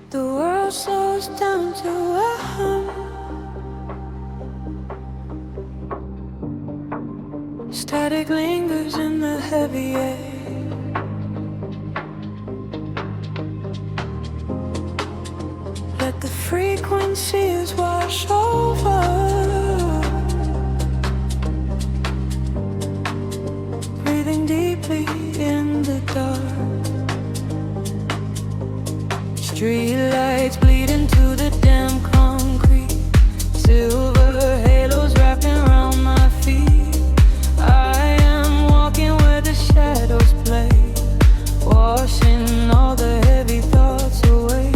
The world slows down to a hum. Static lingers in the heavy air. Let the frequencies wash over. Breathing deeply in the dark. Street lights bleed into the damn concrete. Silver halos wrapping around my feet. I am walking where the shadows play, washing all the heavy thoughts away.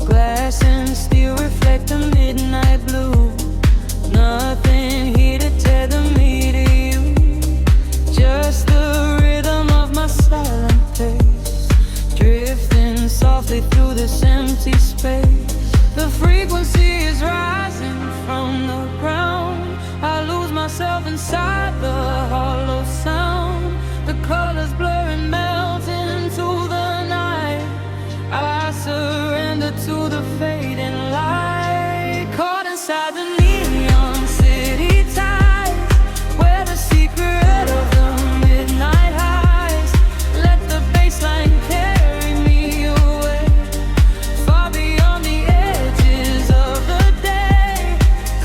Glass and steel reflect the midnight blue. Nothing here to tether me to you. Just the rhythm of my silent pace, drifting softly through this empty space. The frequency is rising from the ground. I lose myself inside the hollow sound. The colors blur and melt into the night. I surrender to the fading light. Caught inside the neon city tides, where the secret of the midnight highs. Let the bassline carry me away, far beyond the edges of the day.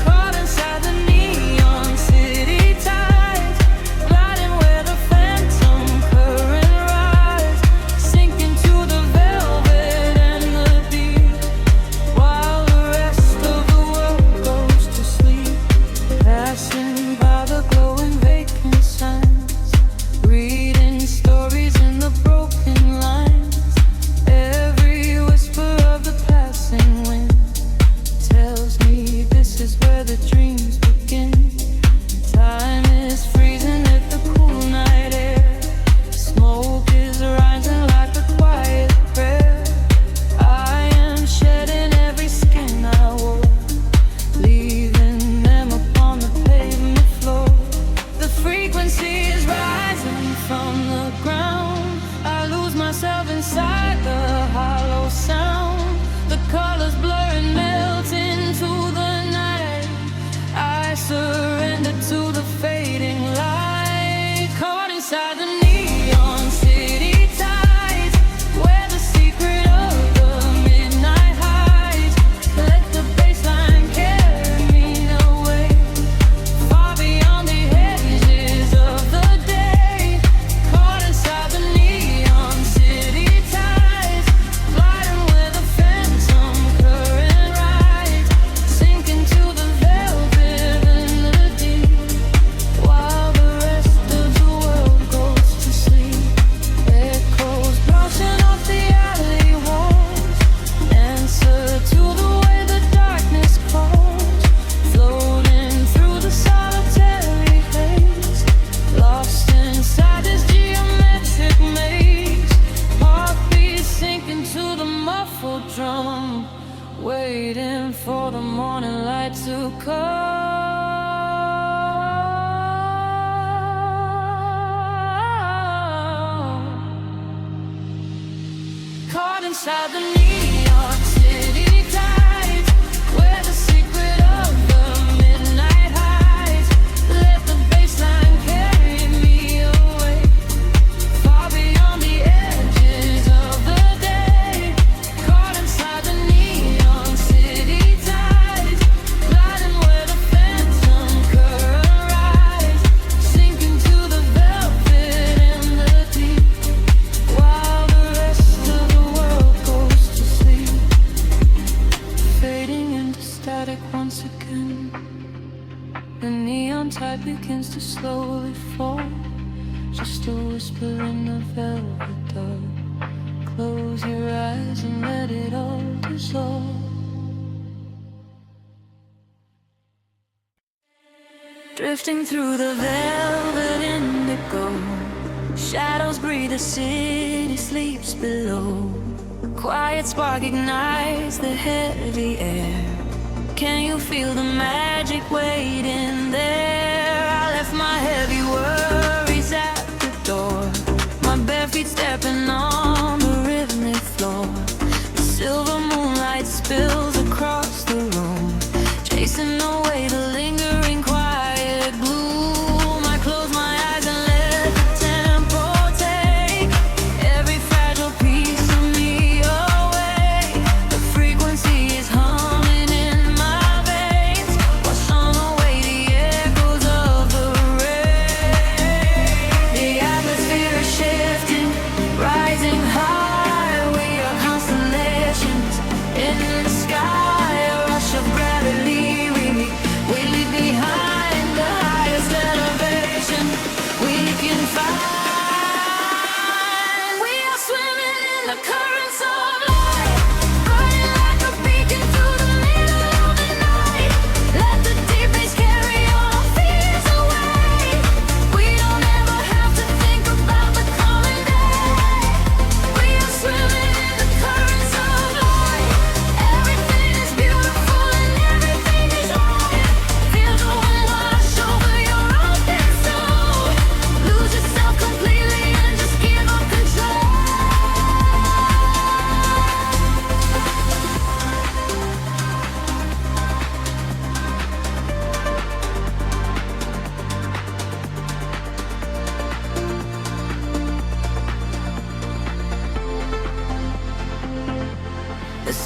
Caught inside the neon city tides, gliding where the phantom current rise, sinking to the velvet and the deep, while the rest of the world goes to sleep. Passing by the glowing vacant signs, reading stories in the broken lines. Every whisper of the passing wind tells me this is where the dreams begin. Time is freezing at the cool night air. Smoke is rising like a quiet prayer. I am shedding every skin I wore, leaving them upon the pavement floor. The frequency is rising from the ground. I lose myself inside the hollow sound. The colors blur and melt into the night. I surrender to the fading light. Caught inside the neon city tides, where the secret of the midnight hides. Let the bassline carry me away, far beyond the edges of the day. Caught inside the neon city tides, gliding where the phantom current rides, sinking to the velvet and the deep, while the rest of the world goes to sleep. Echoes bouncing off the alley walls, answer to the way the darkness calls, floating through the solitary haze, lost inside this geometric maze. Heartbeats sinking to the muffled drum, waiting for the morning light to come. Caught inside the neon city tides, where the secret of the midnight hides. Let the bassline carry me away, far beyond the edges of the day. Caught inside the neon city tides, gliding where the phantom current rise, sinking to the velvet and the deep, while the rest of the world goes to sleep. Fading into static once again, the neon tide begins to slowly fall. Just a whisper in the velvet dark. Close your eyes and let it all dissolve. Drifting through the velvet indigo, shadows breathe, the city sleeps below. Quiet spark ignites the heavy air. Can you feel the magic waiting there? I left my heavy worries at the door, my bare feet stepping on the rhythmic floor.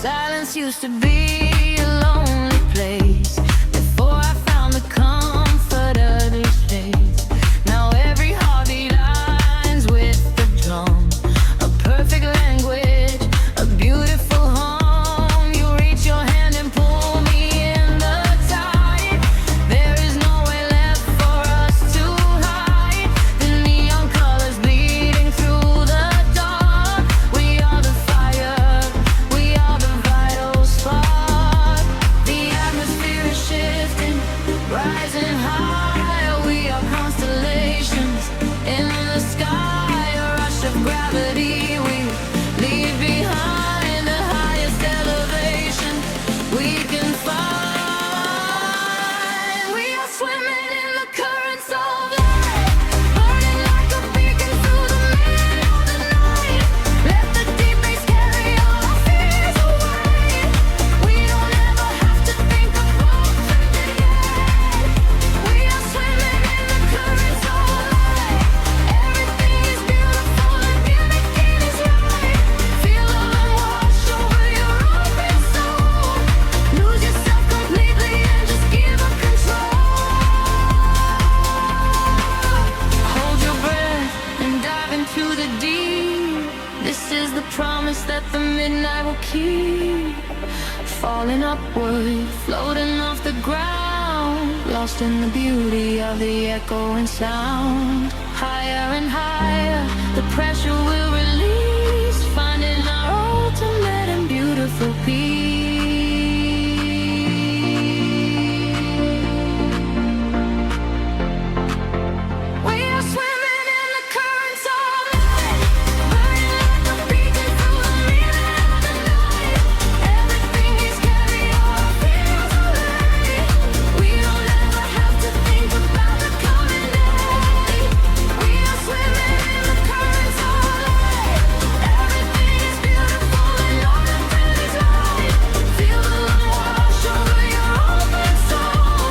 Silence used to be a lonely place before I found the comfort of this place. Now every heartbeat aligns with the drum, a perfect language, a beautiful home. You reach your hand and pull me in the tide. There is nowhere left for us to hide. The neon colors bleeding through the dark. We are the fire, we are the vital spark. The atmosphere is shifting, rising higher. We are constellations in the sky, a rush of gravity. We leave behind the highest elevation we can find. We are swimming in the currents of light, burning like a beacon through the middle of the night. Let the deep bass carry all our fears away. We don't ever have to think about fading yet. We are swimming in the currents of light. Everything is beautiful and beauty is right. Feel love wash over your open soul. Lose yourself completely and just give up control. Hold your breath and dive into the deep. This is the promise that the midnight will keep. Falling upward, floating off the ground, lost in the beauty of the echoing sound. Higher and higher, the pressure will release, finding our ultimate and beautiful peace. We are swimming in the currents of light, burning like a beacon through the middle of the night. Everything is carried all our fears away. We don't ever have to think about the coming day. We are swimming in the currents of light. Everything is beautiful and all that is right. Feel the love wash over your open soul.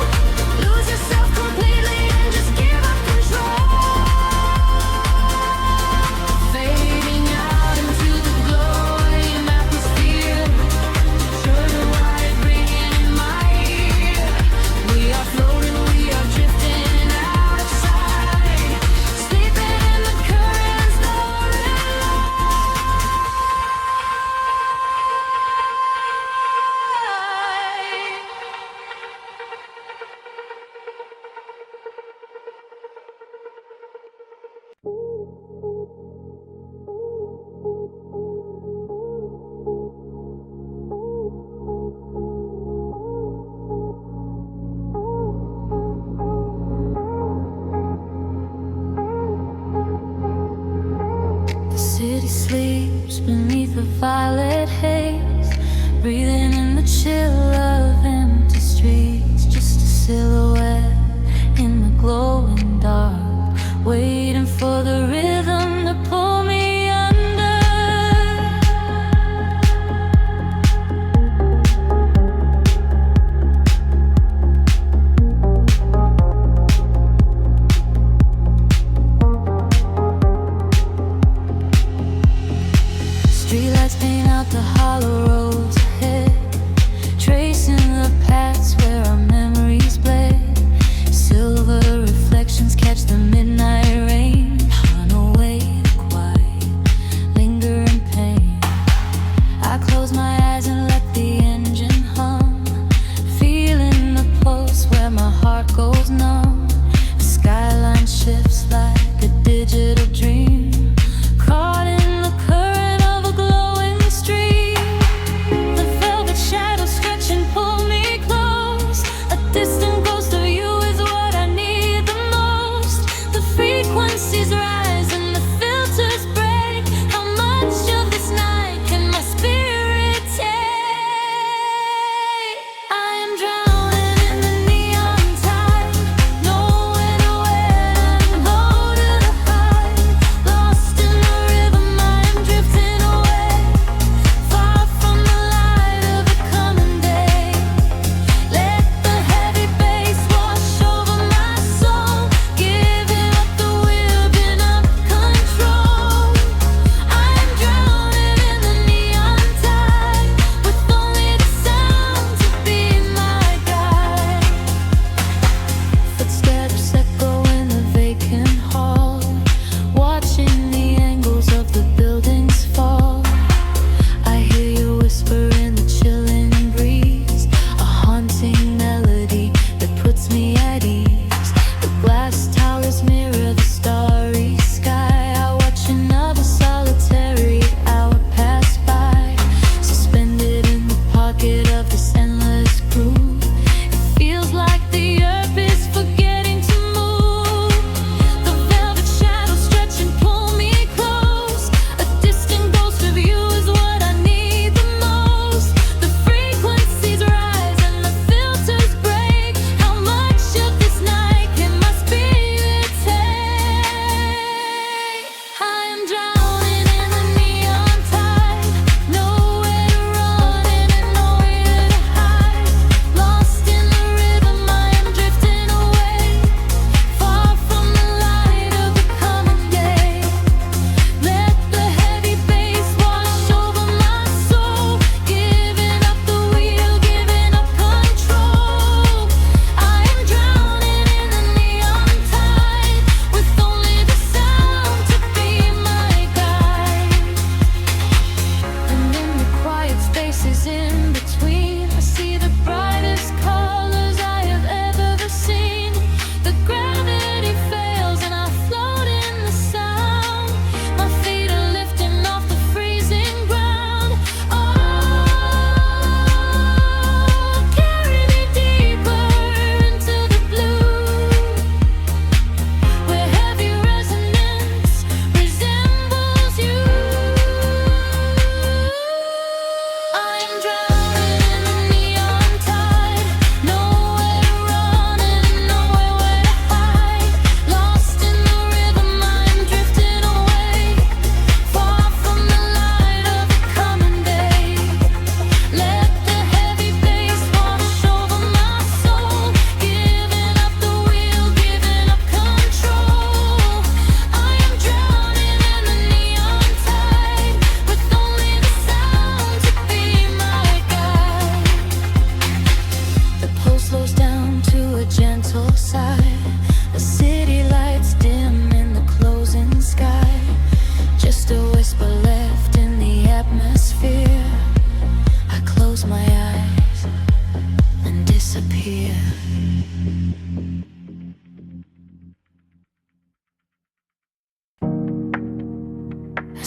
Lose yourself completely and just give up control. Fading out into the glowing atmosphere. Turn the light ringing in my ear. We are floating, we are drifting out of sight, sleeping in the currents, lower and The city sleeps beneath a violet haze, breathing in the chill of empty streets. Just a silhouette in the glowing dark, waiting for the rhythm to pull me under. Streetlights paint out the hollow roads ahead, tracing the paths where our memories bled. Silver reflections catch the midnight rain, run away the quiet, linger in pain. I close my eyes and let the engine hum, feeling the pulse where my heart goes numb. The skyline shifts like a digital dream, caught in the current of a glowing stream. The velvet shadows stretch and pull me close. A distant ghost of you is what I need the most. The frequencies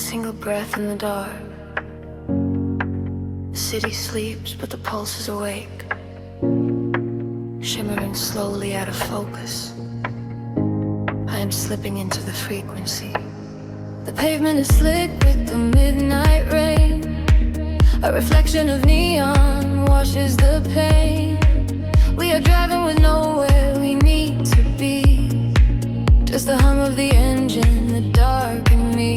single breath in the dark. The city sleeps, but the pulse is awake, shimmering slowly out of focus. I am slipping into the frequency. The pavement is slick with the midnight rain. A reflection of neon washes the pain. We are driving with nowhere we need to be. Just the hum of the engine, the dark and me.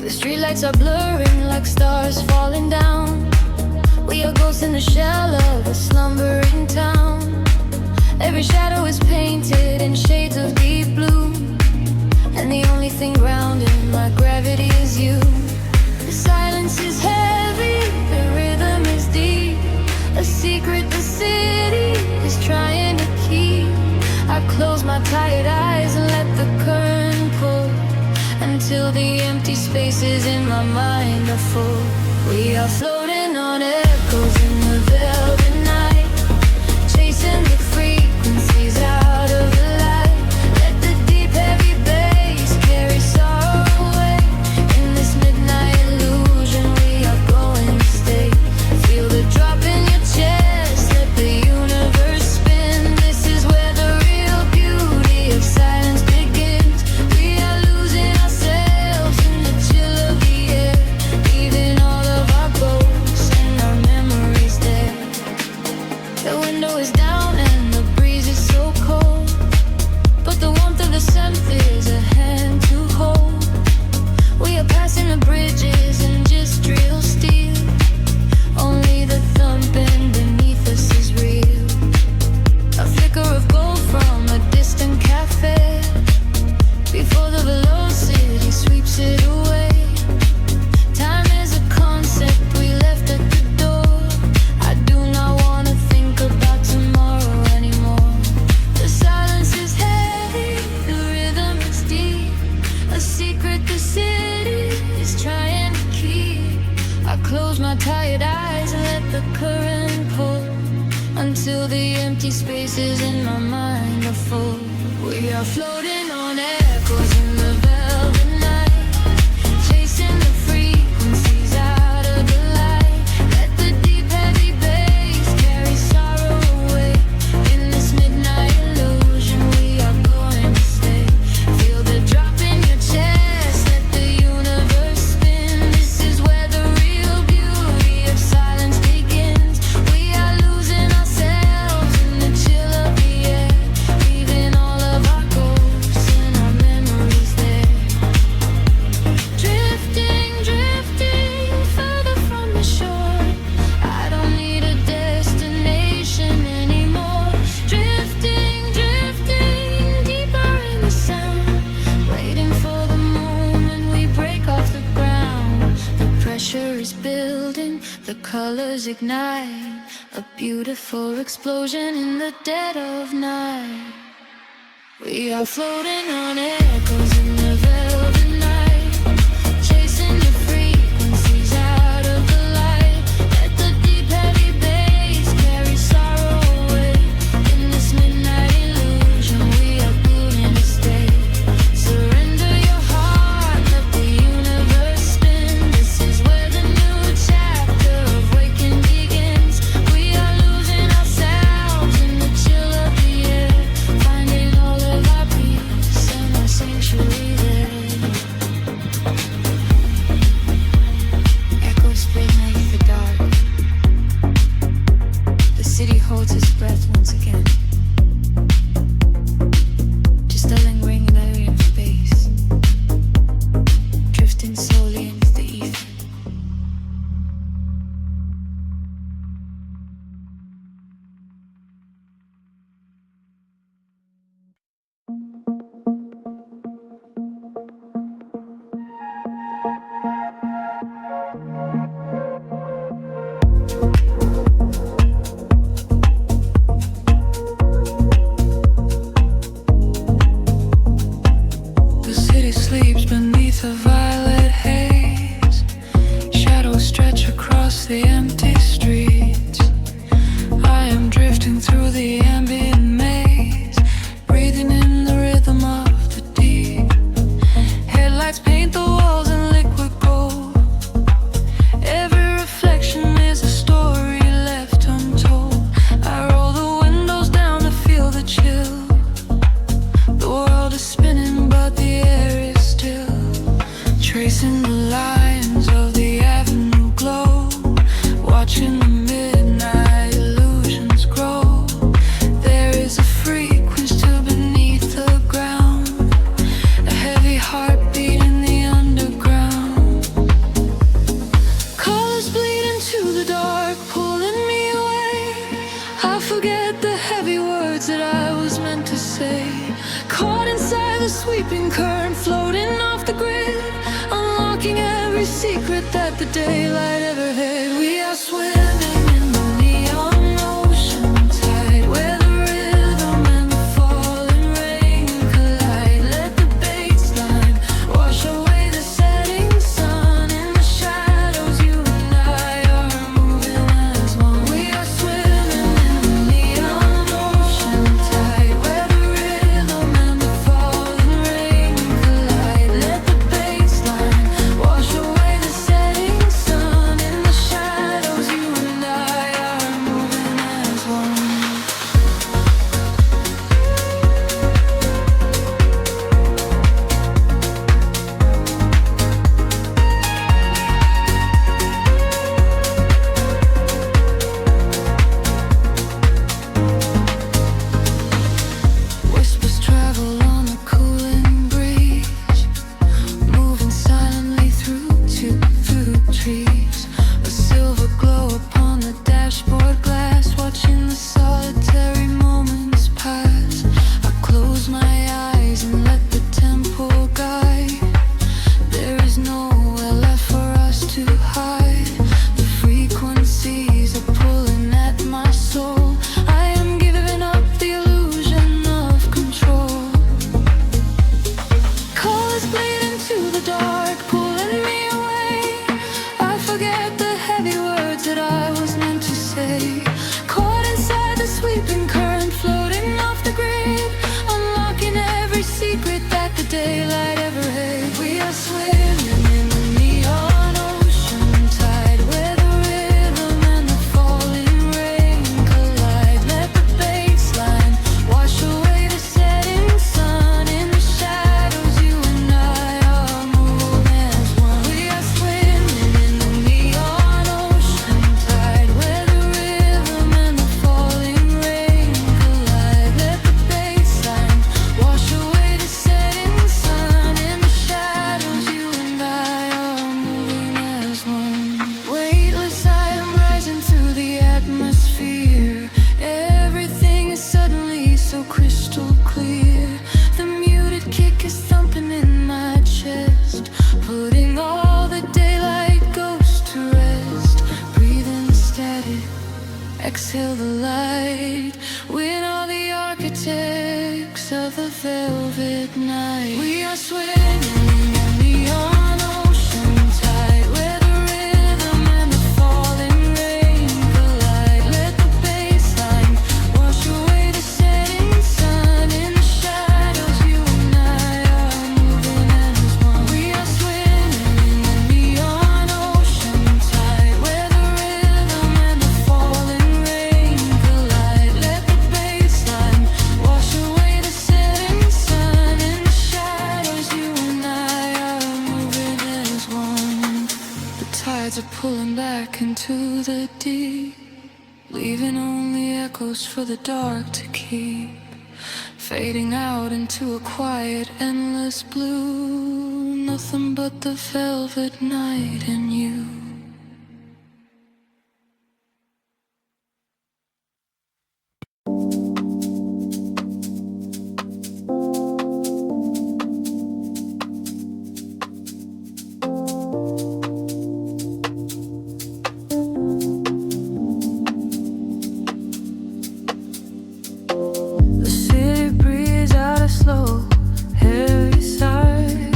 The streetlights are blurring like stars falling down. We are ghosts in the shell of a slumbering town. Every shadow is painted in shades of deep blue, and the only thing grounding my gravity is you. The silence is heavy, the rhythm is deep, a secret the city is trying to keep. I close my tired eyes and let the current pull, until the empty spaces in my mind are full. We are floating on echoes in the velvet night, chasing the frequencies out of the light. Let the deep heavy bass carry sorrow away. In this midnight illusion we are going to stay. Feel the drop in your chest, let the universe spin. This is where the real beauty of silence begins. We are losing ourselves in the chill of the air, leaving all of our ghosts and our memories there. The window is down and the breeze is so cold, but the warmth of the synth is a hand to hold. We are passing the bridges and just real steel. Only the thumping beneath us is real. A flicker of gold from a distant cafe, before the velocity sweeps it away. Time is a concept we left at the door. I do not want to think about tomorrow anymore. The silence is heavy, the rhythm is deep, a secret the city is trying to keep. I close my tired eyes and let the current pull, until the empty spaces in my mind are full. We are floating on echoes in the velvet night, chasing the frequencies out of the light. Let the deep heavy bass carry sorrow away. In this midnight illusion we are going to stay. Feel the drop in your chest, let the universe spin. This is where the real beauty of silence begins. We are losing ourselves in the chill of the air, leaving all of our ghosts and our memories there. Drifting, drifting further from the shore. I don't need a destination anymore. Drifting, drifting deeper in the sound, waiting for the moment we break off the ground. The pressure is building, the colors ignite, a beautiful explosion in the dead of night. We are floating on echoes in the velvet night, chasing the frequencies out of the light. Let the deep heavy bass carry sorrow away. In this midnight illusion we are going to stay. Surrender your heart, let the universe spin. This is where the new chapter of waking begins. We are losing ourselves in the chill of the air, finding all of our peace and our sanctuary. lines of the avenue glow, watching the midnight illusions grow. There is a frequency still beneath the ground, a heavy heartbeat in the underground. Colors bleed into the dark, pulling me away. I forget the heavy words that I was meant to say. Caught inside the sweeping current, floating off the grid, unlocking every secret that the daylight ever hid. We are swimming in the neon ocean tide, where the rhythm and the falling rain collide. Let the baseline wash away the setting sun. In the shadows, you and I are moving as one. We are swimming in the neon ocean tide, where the rhythm and the falling rain collide. Let the baseline wash away the setting sun. In the shadows, you and I are moving as one. Whispers travel on a cooling breeze, moving silently through trees. A silver glow upon the dashboard glass, watching the solitary moments pass. I close my eyes and let the tempo guide. There is nowhere left for us to hide. The frequencies are pulling at my soul. I am giving up the illusion of control. Colors bleed into the dark, pulling me away. I forget the heavy words that I was meant to say. Caught inside the sweeping current, floating off the grid, unlocking every secret that the daylight ever hid. We are swimming in the neon ocean tide, where the rhythm and the falling rain collide. Let the baseline wash away the setting sun. In the shadows, you and I are moving as one. We are swimming in the neon ocean tide, where the rhythm and the falling rain collide. Let the baseline wash away the setting sun. In the shadows, you and I are moving as one. Weightless, I am rising through the atmosphere. Everything is suddenly so crystal clear. The muted kick is thumping in my chest, putting all the daylight ghosts to rest. Breathe in the static, exhale the light. We're all the architects of the velvet night. We are swimming in the neon ocean tide, where the rhythm and the falling rain collide. Let the baseline wash away the setting sun. In the shadows, you and I are moving as one. We are swimming in the neon ocean tide, where the rhythm and the falling rain collide. Let the baseline wash away the setting sun. In the shadows, you and I are moving as one. The tides are pulling back into the deep, leaving only echoes for the dark to keep, fading out into a quiet, endless blue. Nothing but the velvet night and you. The city breathes out a slow, heavy sigh.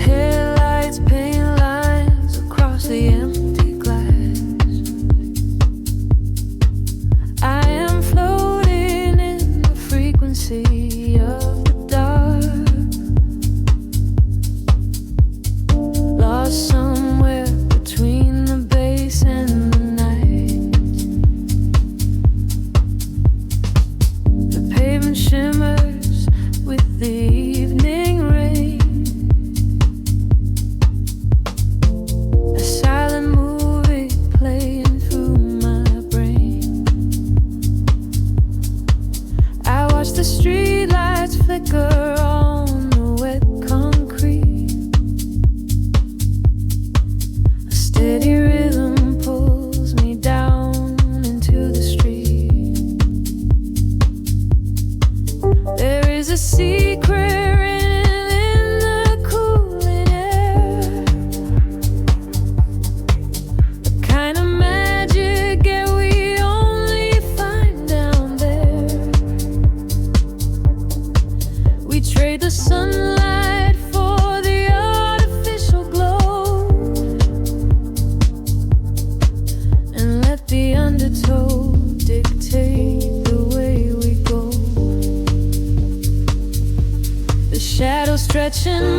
Head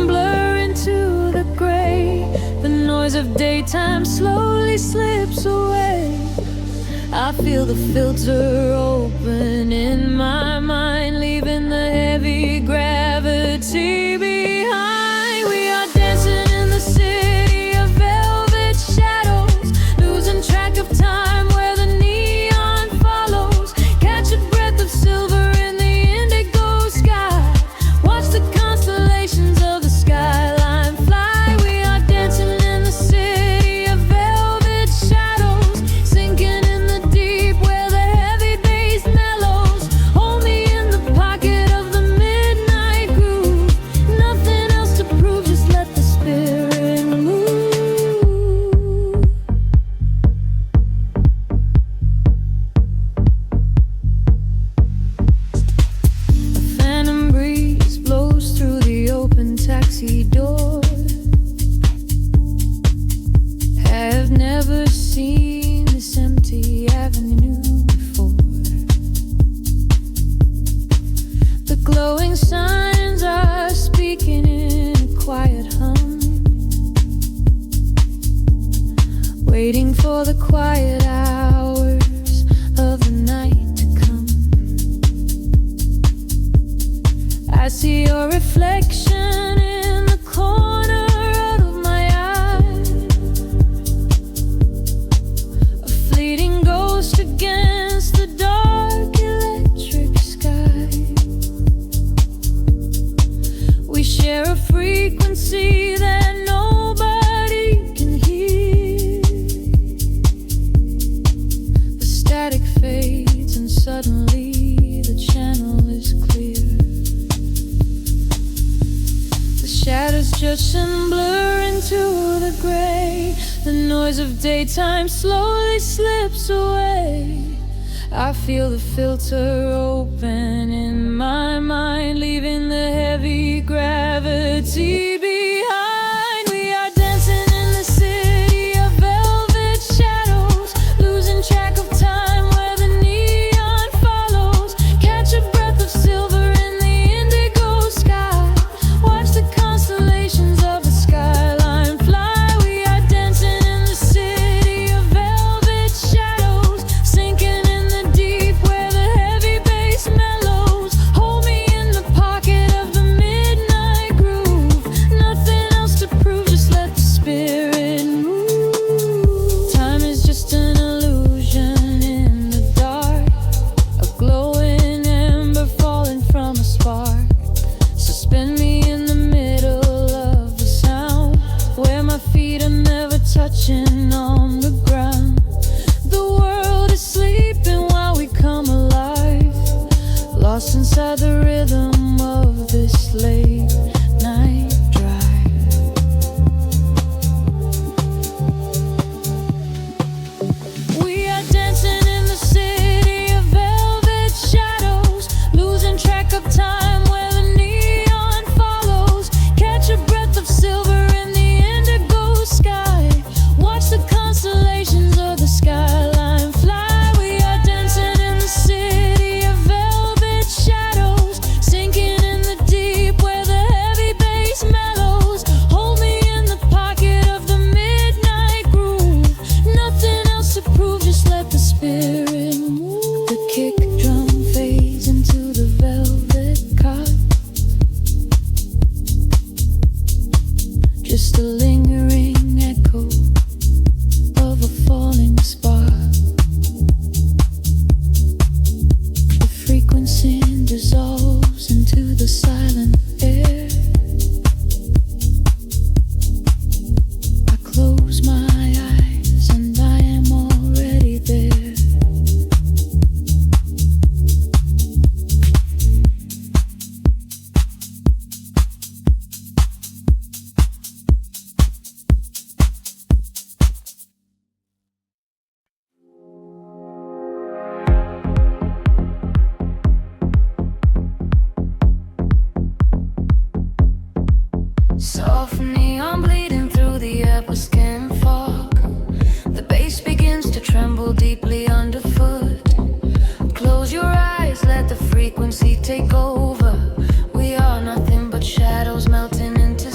and blur into the gray. The noise of daytime slowly slips away. I feel the filter open in my mind, leaving the heavy gravity behind. We are dancing in the city of velvet shadows, losing track of time where the neon follows. Catch a breath of silver in the indigo sky. Watch the constellations of the skyline fly. We are dancing in the city of velvet shadows, sinking in the deep where the heavy bass mellows. Hold me in the pocket of the midnight groove. Nothing else to prove, just let the spirit move. A phantom breeze blows through the open taxi door. Have never seen this empty avenue before. The glowing signs are speaking in a quiet hum, waiting for the quiet hours of the night to come. I see your reflection in the corner of my eye, a fleeting ghost against the dark electric sky. We share a frequency that nobody can hear. The static fades and suddenly the channel is clear. The shadows just and blur into the gray. The noise of daytime slowly slips away. I feel the filter open in my mind, leaving the heavy gravity behind. We are dancing in the city of velvet shadows, losing track of time where the neon follows. Catch a breath of silver in the indigo sky. Watch the constellations of the skyline fly. We are dancing in the city of velvet shadows, sinking in the deep where the heavy bass mellows. Hold me in the pocket of the midnight groove. Nothing else to prove, just let the spirit move. Time is just an illusion in the dark, a glowing ember falling from a spark. Suspend me in the middle of the sound, where my feet are never touching on the ground. The world is sleeping while we come alive, lost inside the rhythm of this late night drive. We are dancing in the city of velvet shadows, losing track of time where the neon follows. Catch a breath of silver in the indigo sky. Watch the constellations of the skyline fly. We are dancing in the city of velvet shadows, sinking in the deep where the heavy bass mellows. Hold me in the pocket of the midnight groove. Nothing else to prove, just let the spirit move. The kick drum fades into the velvet cot, just a lingering echo of a falling spark. The frequency dissolves into the silent air. I close my eyes and I am already there. Soft neon bleeding through the apple skin fog. The bass begins to tremble deeply underfoot. Close your eyes, let the frequency take over. We are nothing but shadows melting into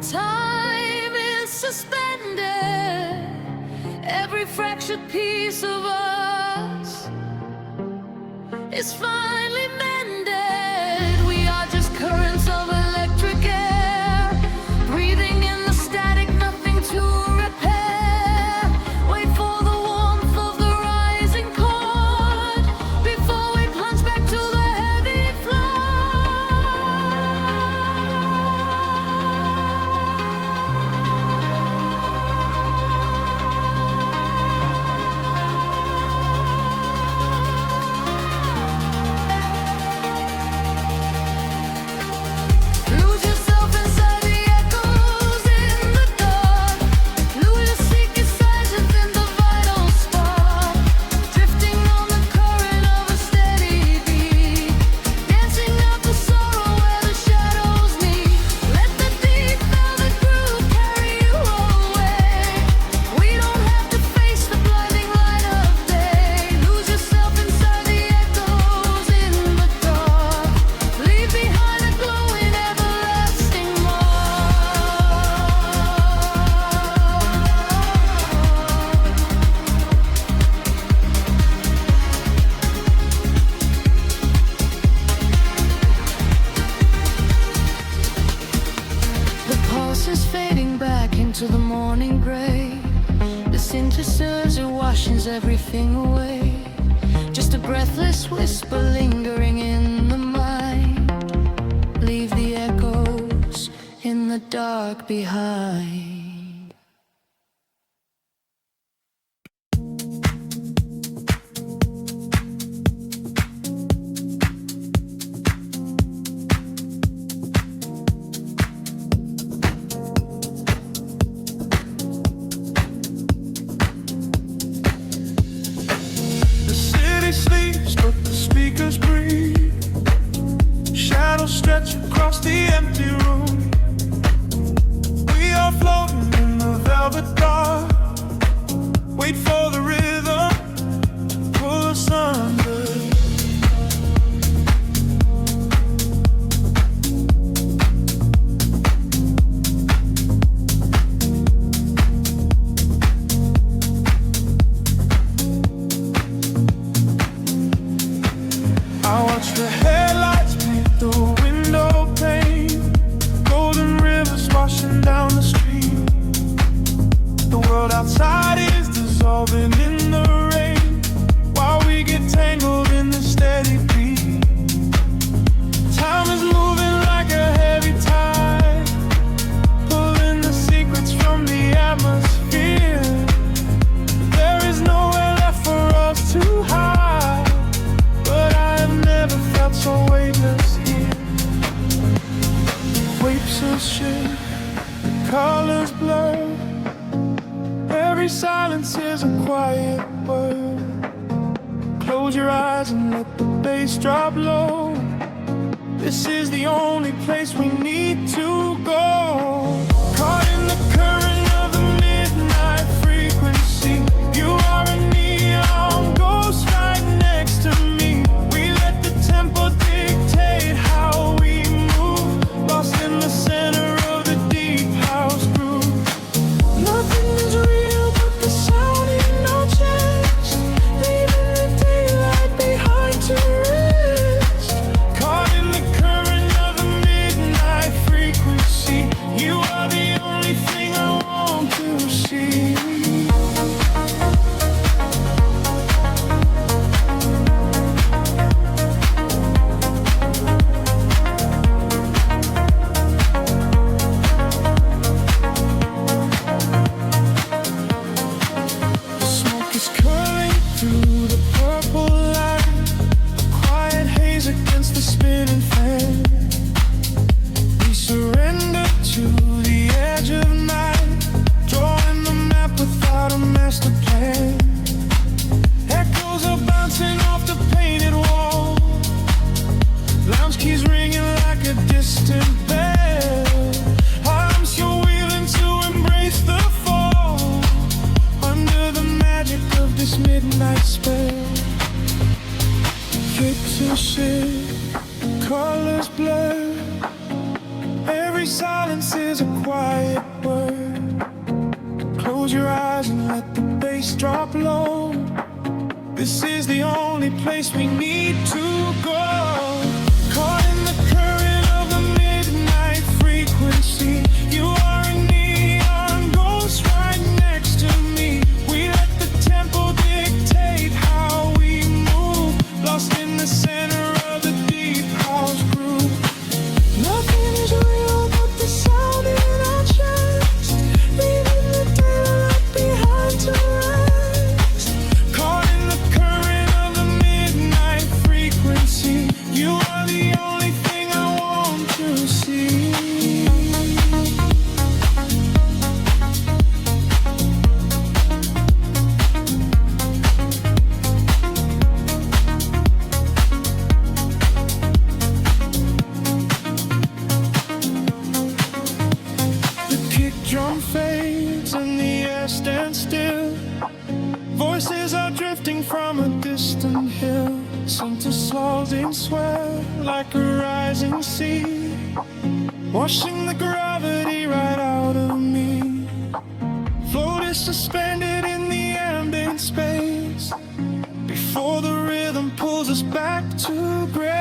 Time is suspended, every fractured piece of us is finally mended. We are just currents of electric air, breathing in the static, nothing to repair. Wait for the warmth of the rising chord before we plunge back to the heavy floor. Lose yourself inside the echoes in the dark. Lose your secret silence in the vital spark. Drifting on the current of a steady beat, dancing out the sorrow where the shadows meet. Let the deep velvet groove carry you away. We don't have to face the blinding light of day. Lose yourself inside the echoes in the dark. Leave behind a glowing everlasting The pulse is fading back into the morning gray. The synthesizer washes everything away. Just a breathless whisper lingering in the mind. Leave the echoes in the dark behind. The city sleeps, but the speakers breathe. Shadows stretch across the empty room. We are floating in the velvet dark. Wait for the rhythm to pull us under. I watch the headlights paint the window pane. Golden rivers washing down the street. The world outside is dissolving in the rain, while we get tangled in the steady beat. Time is moving like a heavy tide, pulling the secrets from the atmosphere. There is nowhere left for us to hide, but I have never felt so weightless here. Waves of shit, colors blur. Every silence is a quiet word. Close your eyes and let the bass drop low. This is the only place we need to go. Caught in the current of the midnight frequency. You are a neon ghost right next to me. We let the tempo dictate how we move, lost in the center of the deep house groove. Nothing is real but the sound in our chest, leaving the daylight behind to rest. Caught in the current of the midnight frequency. quiet word. Close your eyes and let the bass drop low. This is the only place we need to go. Caught in the current of the midnight frequency. You are a neon ghost right next to me. We let the tempo dictate how we move. Lost in the center of the deep house groove. Nothing is real but the sound in our chest. Leaving the daylight behind to rest. Caught in the current of the midnight frequency. You are the only thing I want to see. The kick drum fades and the air stands still. Voices are drifting from a distant hill. Some to slowly swell like a rising sea, washing the gravity right out of me. Floated suspended in the ambient space before the rhythm pulls us back to grace.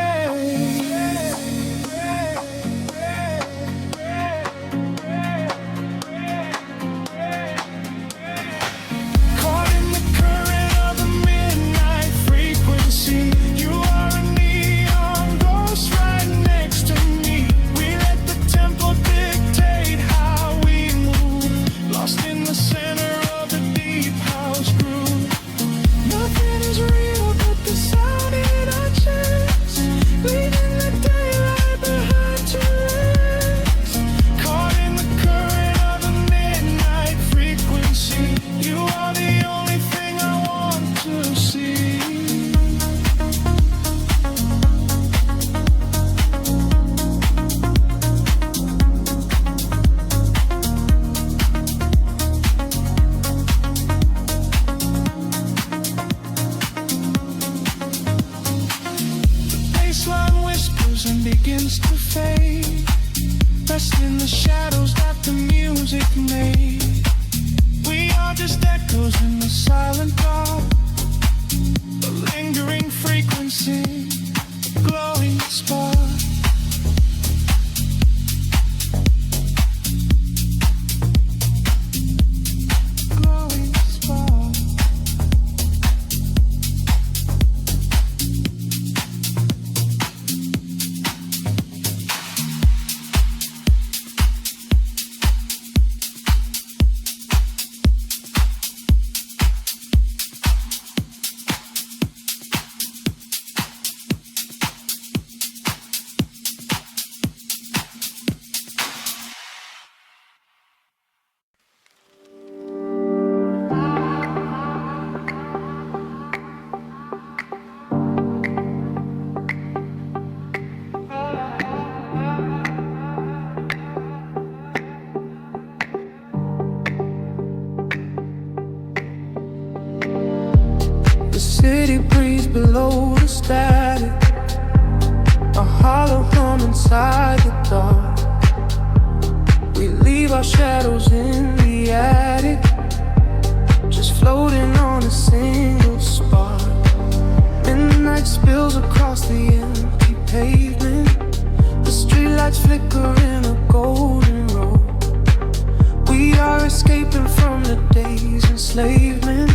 Caught in the current of the midnight frequency. You are a neon ghost right next to me. We let the tempo dictate how we move. Lost in the center of the deep house groove. Nothing is real but the sound in our chest. Leaving the daylight behind to rest. Caught in the current of the midnight frequency. You are the only thing I want to see. Baseline whispers and begins to fade. Rest in the shadows that the music made. We are just echoes in the silent dark. A lingering frequency, a glowing spark. Glowing spark. The city breeze below the static, a hollow hum inside the dark. We leave our shadows in the attic, just floating on a single spark. Midnight spills across the empty pavement. The streetlights flicker in a golden row. We are escaping from the day's enslavement,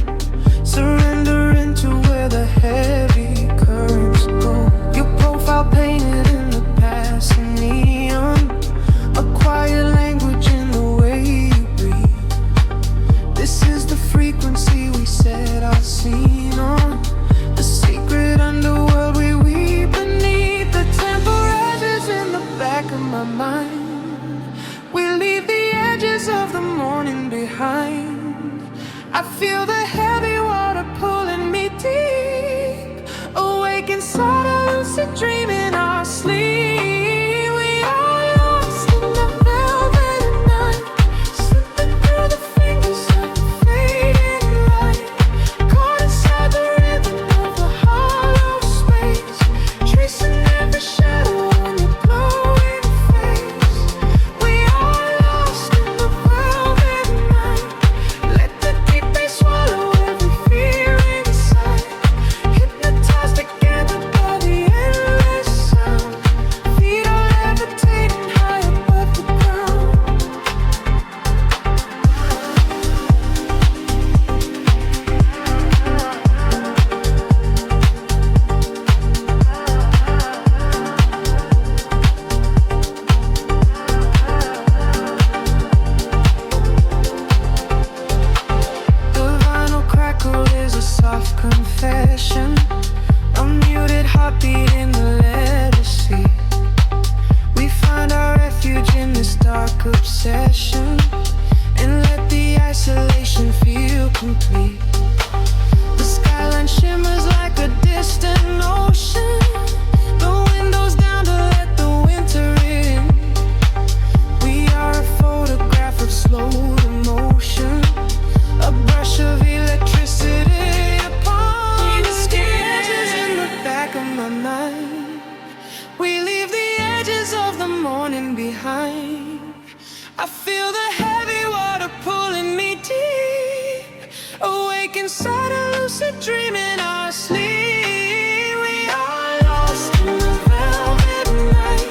surrendering to where the heavy currents go. Your profile painted in the passing neon, a quiet language in the way you breathe. This is the frequency we set our scene on, the secret underworld we weave beneath. The tempo rises in the back of my mind. We leave the edges of the morning behind. I feel the heavy water pulling me deep, awake inside a lucid dream in our sleep. We are lost in the velvet night, slipping through the fingers of the fading light. Caught inside the rhythm of the hollow space, tracing every shadow on your glowing face. We are lost ocean and let the isolation feel complete. The skyline shimmers like a distant ocean. The windows down to let the winter in. We are a photograph of slow emotion, a brush of electricity upon the skin. In the back of my mind, we leave the edges of the morning behind. I feel the heavy water pulling me deep, awake inside a lucid dream in our sleep. We are lost in the velvet night,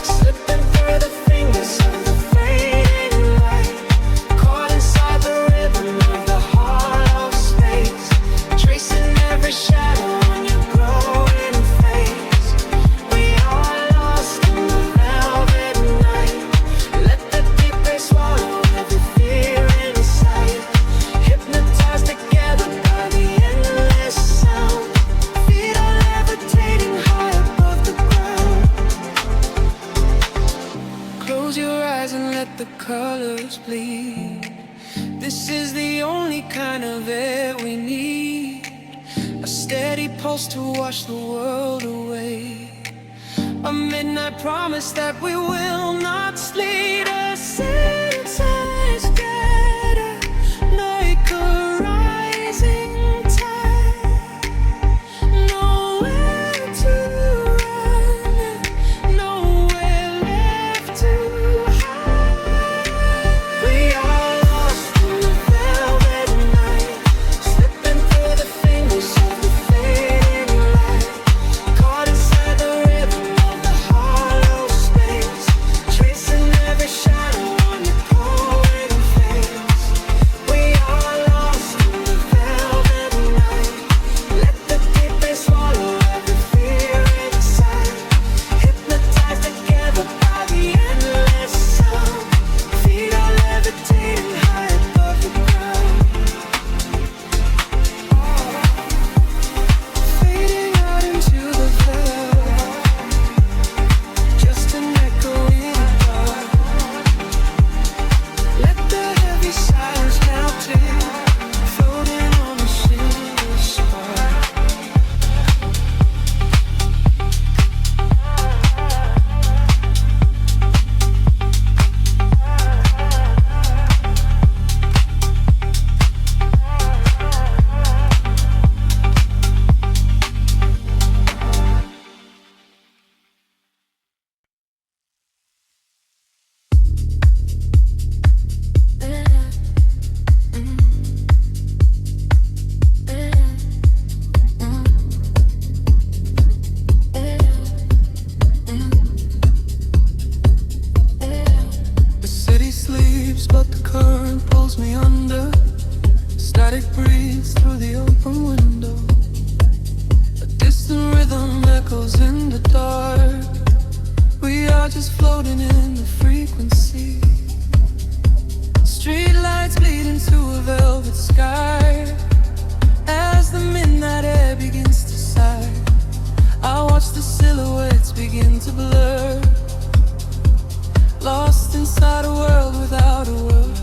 slipping through the fingers of the fading light, caught inside the rhythm of the hollow space, tracing every shadow on your growing face. We are lost in the velvet night. Let the deep bass swallow every fear inside, hypnotized together by the endless sound. Feet are levitating high above the ground. Close your eyes and let the colors bleed. This is the only kind of air we need, a steady pulse to wash the world away, a midnight promise that we will not sleep. A synths gather like a rising tide, nowhere to run, nowhere left to hide. We are lost in the velvet night, slipping through the fingers of the fading light, caught inside the rhythm of the hollow space, tracing every shadow on your glowing face. We are lost in the velvet night. Let the deep bass swallow every fear inside, hypnotized together by the endless sound. Feet are levitating high above the ground, fading out into the velvet, just an echo in the dark. Let the heavy silence melt in, floating on a silver spark. The city sleeps, but the current pulls me under. Static breathes through the open window. A distant rhythm echoes in the dark. We are just floating in the frequency. Street lights bleed into a velvet sky. As the midnight air begins to sigh, I watch the silhouettes begin to blur, lost inside a world without a word.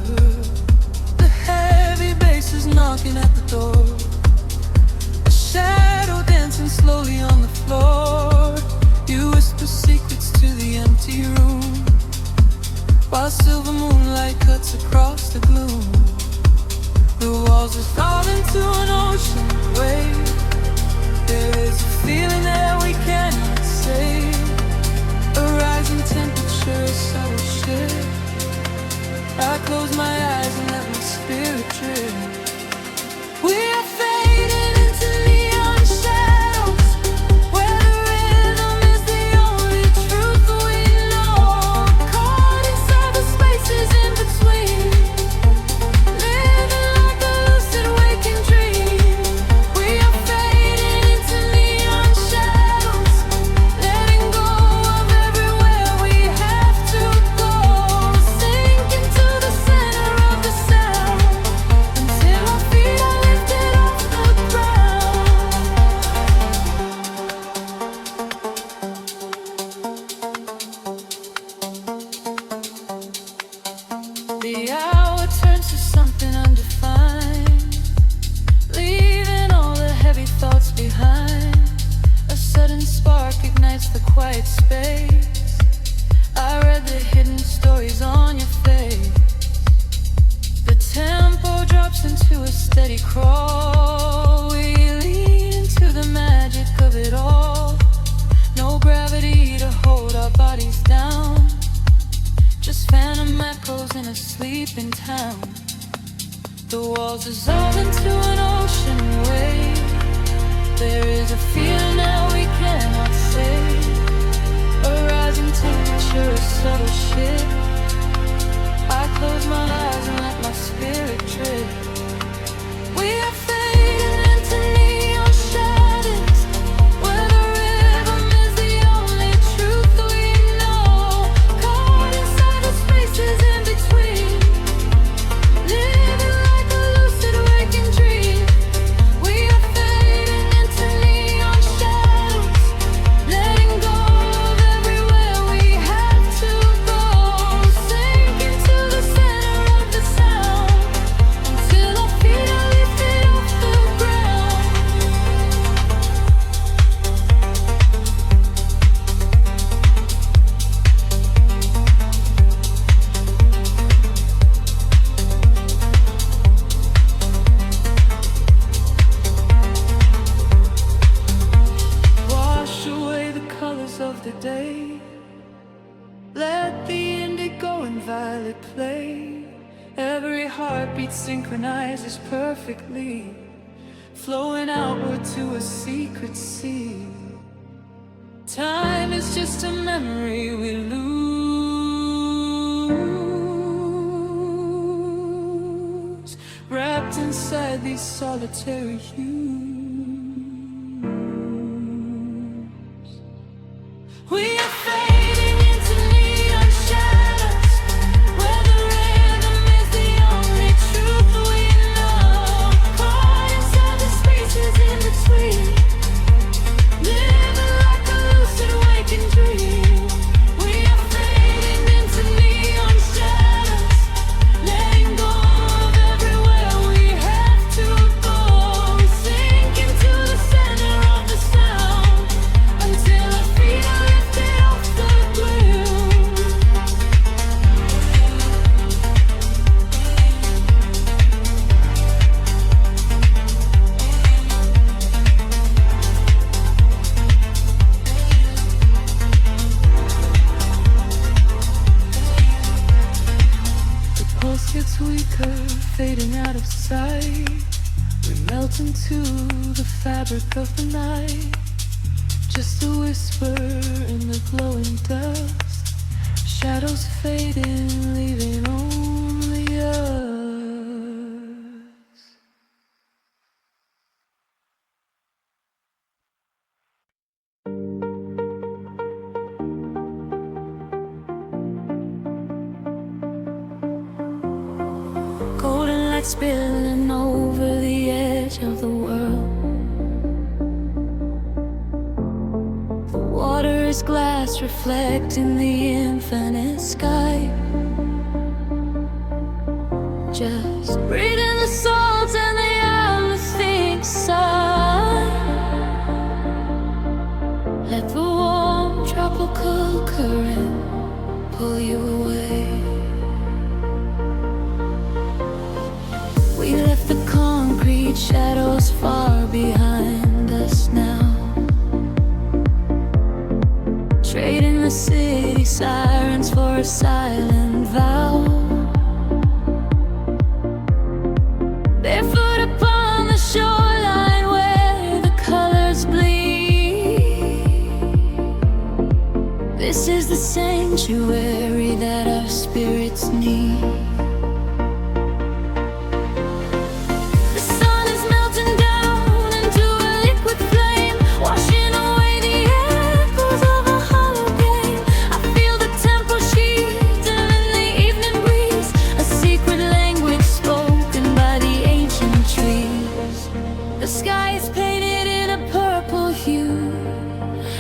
The heavy bass is knocking at the door, a shadow dancing slowly on the floor. You whisper secrets to the empty room, while silver moonlight cuts across the gloom. The walls are falling to an ocean wave. There is a feeling that we cannot say, a rising temperature, a subtle shift. I close my eyes and let my spirit drift. We are fading into neon shadows, where the rhythm is the only truth we know. Caught inside the spaces in between, living like a lucid waking dream. We are fading into neon shadows, letting go of everywhere we have to go, sinking to the center of the sound, until The hour turns to something undefined, leaving all the heavy thoughts behind. A sudden spark ignites the quiet space. I read the hidden stories on your face. The tempo drops into a steady crawl. We lean into the magic of it all. No gravity to hold our bodies down, just phantom echoes in a sleeping town. The walls dissolve into an ocean wave. There is a fear now we cannot say, a rising temperature, a subtle shift. I close my eyes and let my spirit drift. We are fading into neon shadows, where the rhythm is the only truth we know. Caught inside the spaces in between, living like a lucid waking dream. We are fading into neon shadows, letting go of everywhere we have to go. Sink into the center of the sound, until our feet are lifted off the ground. Wash away the colors of the day. Let the indigo and violet play. Every heartbeat synchronizes perfectly, flowing outward to a secret sea. Time is just a memory we lose, wrapped inside these solitary hues. We are fading into neon shadows, where the rhythm is the only truth we know. Caught inside the spaces in between, living like a lucid waking dream. We are fading into neon shadows, letting go of everywhere we have to go. Sink into the center of the sound, until our feet are lifted off the ground. The pulse gets weaker, fading out of sight. We melt into the fabric of the night, just a whisper in the glowing dust. Shadows fading, leaving only us. Golden light spilling over the edge of the world. The water is glass, reflecting the infinite sky. Just breathing the salt and the atmosphere inside. Let the warm tropical current pull you away. We left the concrete shadows far behind us now, trading the city sirens for a silent vow. Barefoot upon the shoreline where the colors bleed. This is the sanctuary that our spirits need. The sun is melting down into a liquid flame, washing away the echoes of a hollow game. I feel the tempo sheathing in the evening breeze, a secret language spoken by the ancient trees. The sky is painted in a purple hue.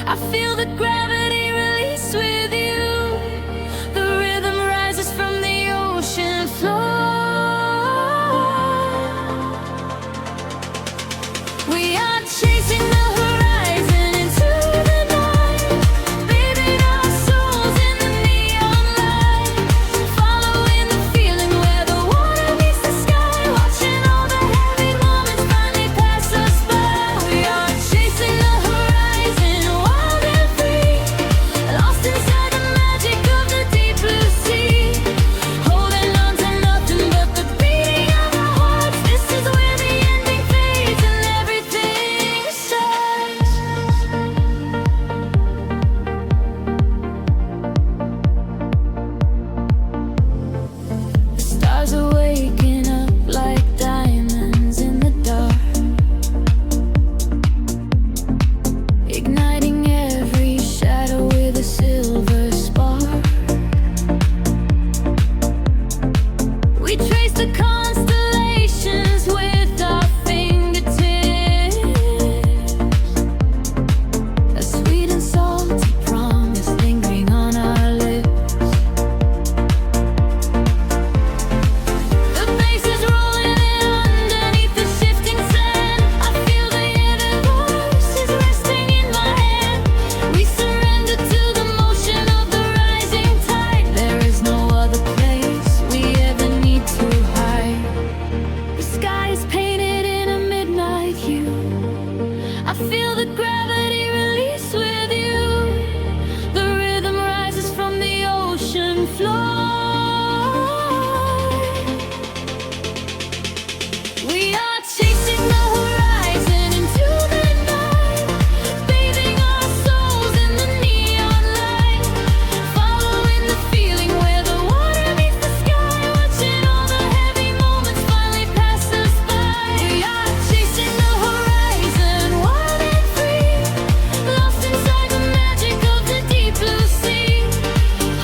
I feel the gravity release with you. The rhythm rises from the ocean. the constellations with our fingertips. A sweet and salty promise lingering on our lips. The bass is rolling in underneath the shifting sand. I feel the universe is resting in my hand. We surrender to the motion of the rising tide. There is no other place we ever need to hide. The sky is painted in a midnight hue. I feel the gravity release with you. The rhythm rises from the ocean floor. We are chasing the horizon into the night, bathing our souls in the neon light, following the feeling where the water meets the sky, watching all the heavy moments finally pass us by. We are chasing the horizon, wild and free, lost inside the magic of the deep blue sea,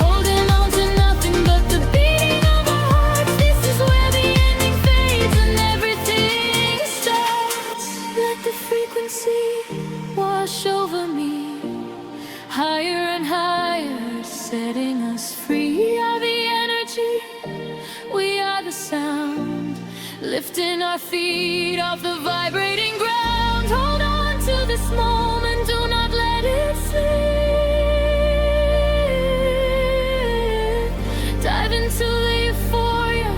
holding on to nothing but the beating of our hearts. This is where the ending fades and everything starts. Let the frequency wash over me, higher and higher, setting us free. We are the energy, we are the sound, lifting our feet off the vibrating ground. Hold on to this moment, do not let it slip. Dive into the euphoria,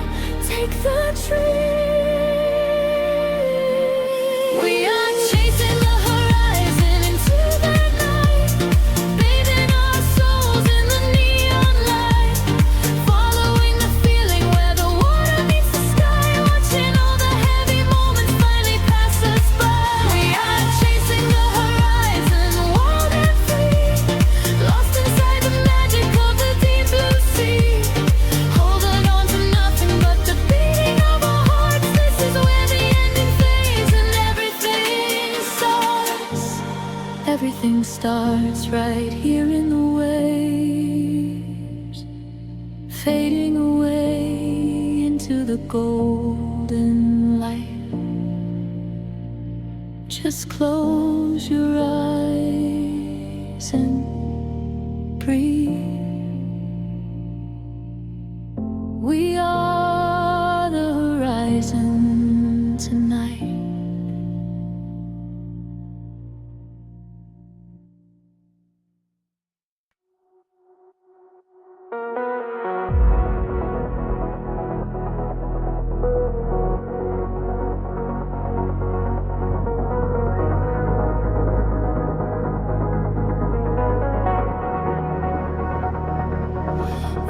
take the trip. We are chasing the horizon into the night, bathing our souls in the neon light, following the feeling where the water meets the sky, watching all the heavy moments finally pass us by. We are chasing the horizon, wild and free, lost inside the magic of the deep blue sea, holding on to nothing but the beating of our hearts. This is where the ending fades and everything starts. Everything starts right here in the waves, fading away into the golden light. Just close your eyes and breathe. We are the horizon tonight.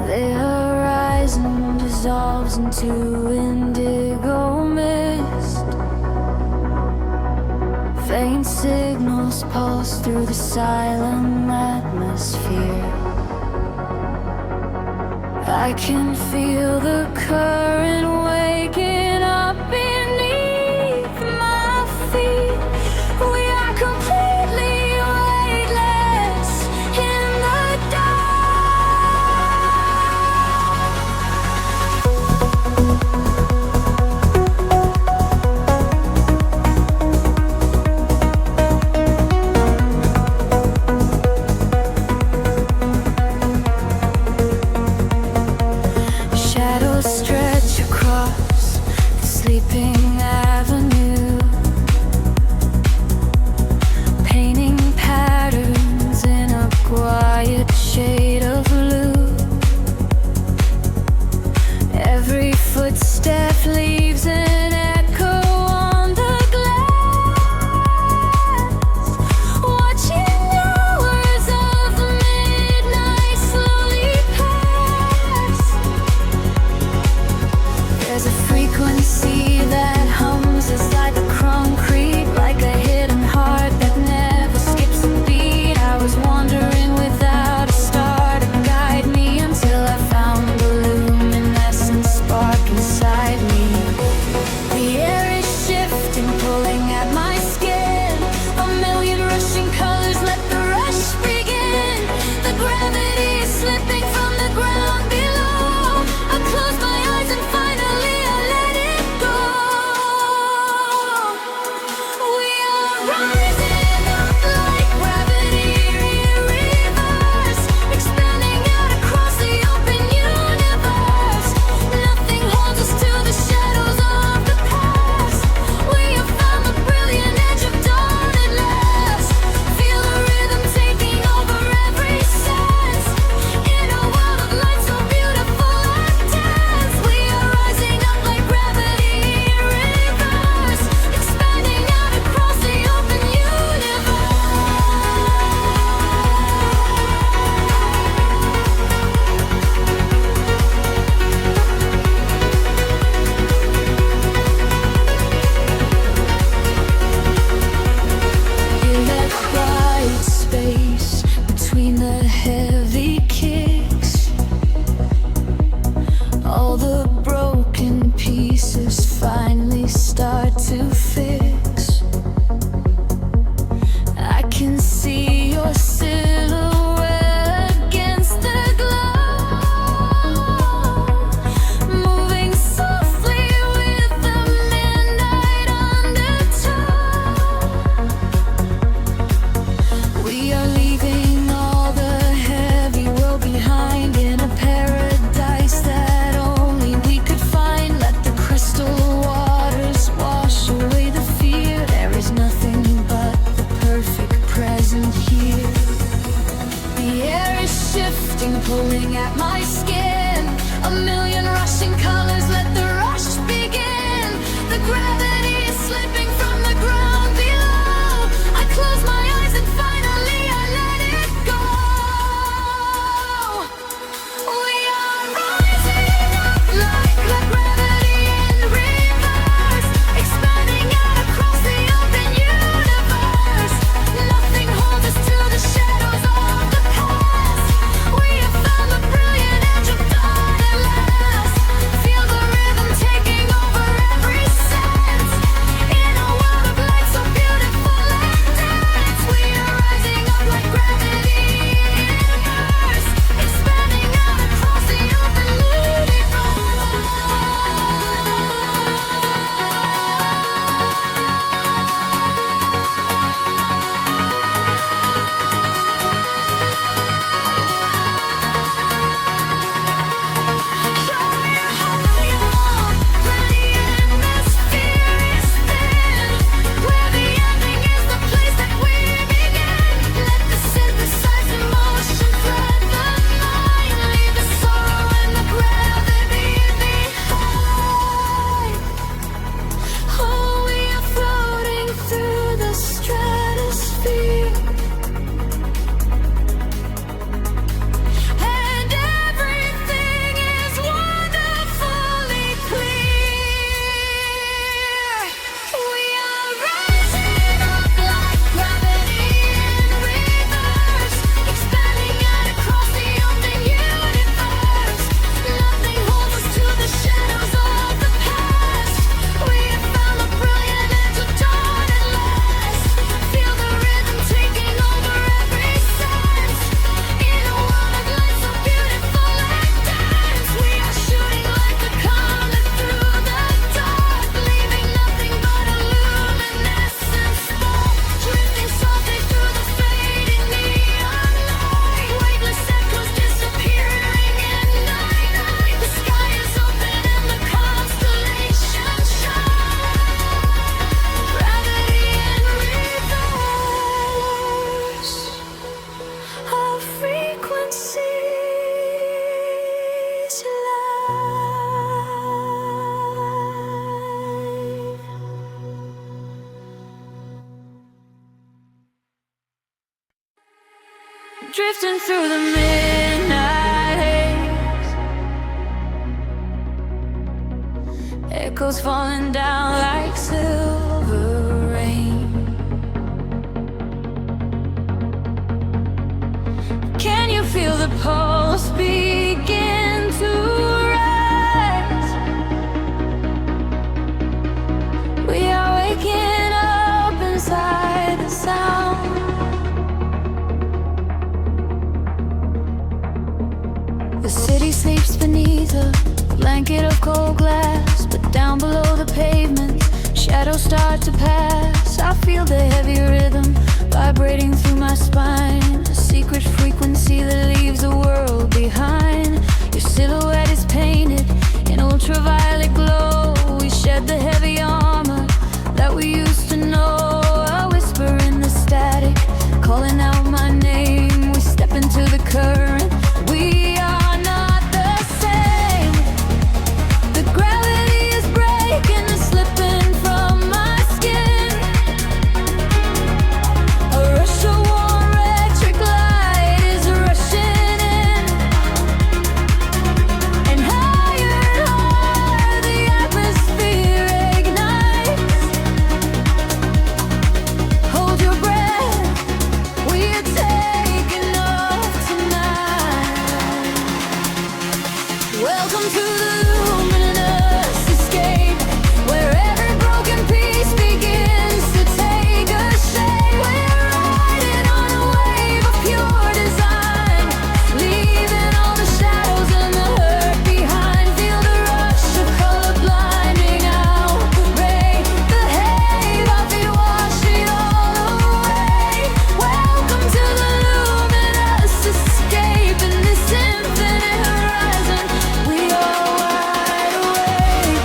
The horizon dissolves into indigo mist. Faint signals pulse through the silent atmosphere. I can feel the current waking up beneath my feet. We are completely weightless in the shadows stretch across the sleeping avenue, painting patterns in a quiet shade of blue. Every footstep leaves an echo on the glass, watching hours of the midnight slowly pass. There's a frequency that hums inside the concrete, like a hidden heart that never skips a beat. I was wandering without a star to guide me until I found the luminescent spark inside me. The air is shifting, pulling at my skin. A million rushing colors, let the rush begin. The gravity is slipping from the ground below. I close my eyes and finally I drifting through the midnight haze, echoes falling down like silver rain. Can you feel the pulse begin to rise? We are waking up inside the sound. The city sleeps beneath a blanket of cold glass, but down below the pavement, shadows start to pass. I feel the heavy rhythm vibrating through my spine, a secret frequency that leaves the world behind. Your silhouette is painted in ultraviolet glow. We shed the heavy armor that we used to know. A whisper in the static, calling out my name. We step into the current. We are not the same. The gravity is breaking and slipping from my skin. A rush of warm electric light is rushing in, and higher the atmosphere ignites. Hold your breath, we are taking off tonight. Welcome to the luminous escape, where every broken piece begins to take a shape. We're riding on a wave of pure design, leaving all the shadows and the hurt behind. Feel the rush of color blinding out the rain. The haze, our feet wash it all away. Welcome to the luminous escape, in this infinite horizon we are wide awake.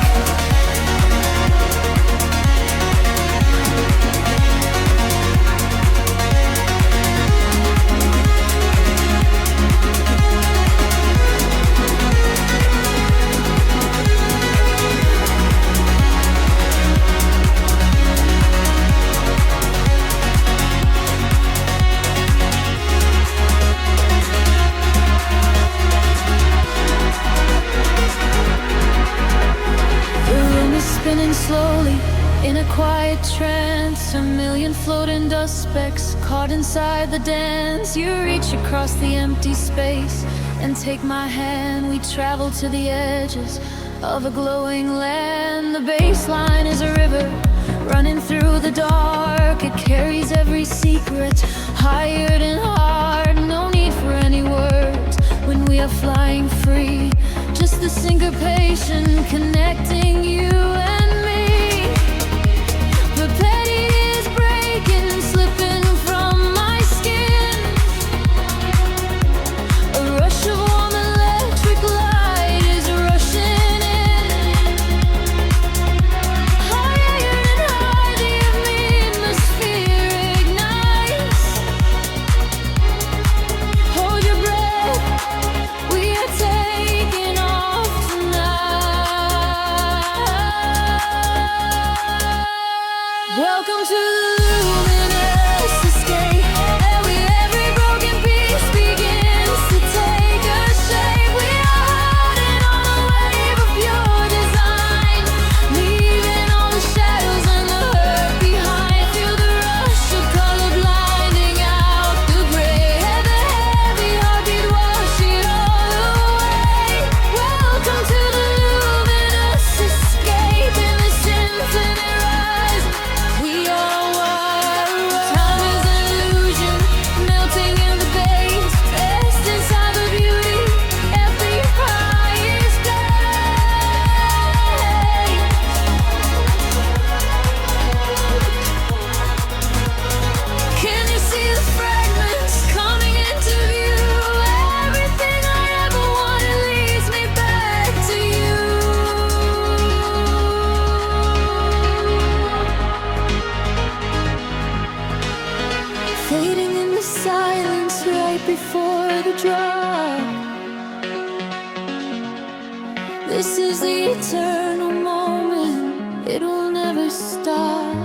The room is spinning slowly in a quiet trance. A million floating dust specks caught inside the dance. You reach across the empty space and take my hand. We travel to the edges of a glowing land. The baseline is a river running through the dark. It carries every secret, hired and hard. No need for any words when we are flying free. Just the syncopation connecting you and me. The petty is breaking, slipping from my skin. A rush of warm electric light is rushing in. Higher and higher the atmosphere ignites. Hold your breath, we are taking off tonight. Welcome to the luminous escape, where every broken piece begins to take a shape. We are riding on a wave of pure design, leaving all the shadows and the hurt behind. Feel the rush of color blinding out the gray. The heavy heartbeat wash it all away. Welcome to the luminous escape, in this infinite rise we are wide awake. Time is an illusion, melting in the base, rest inside the beauty, every highest place. Can you see the fragments coming into view? Everything I ever wanted leads me back to you. Fading in the silence right before the drop. This is the eternal moment, it will never stop.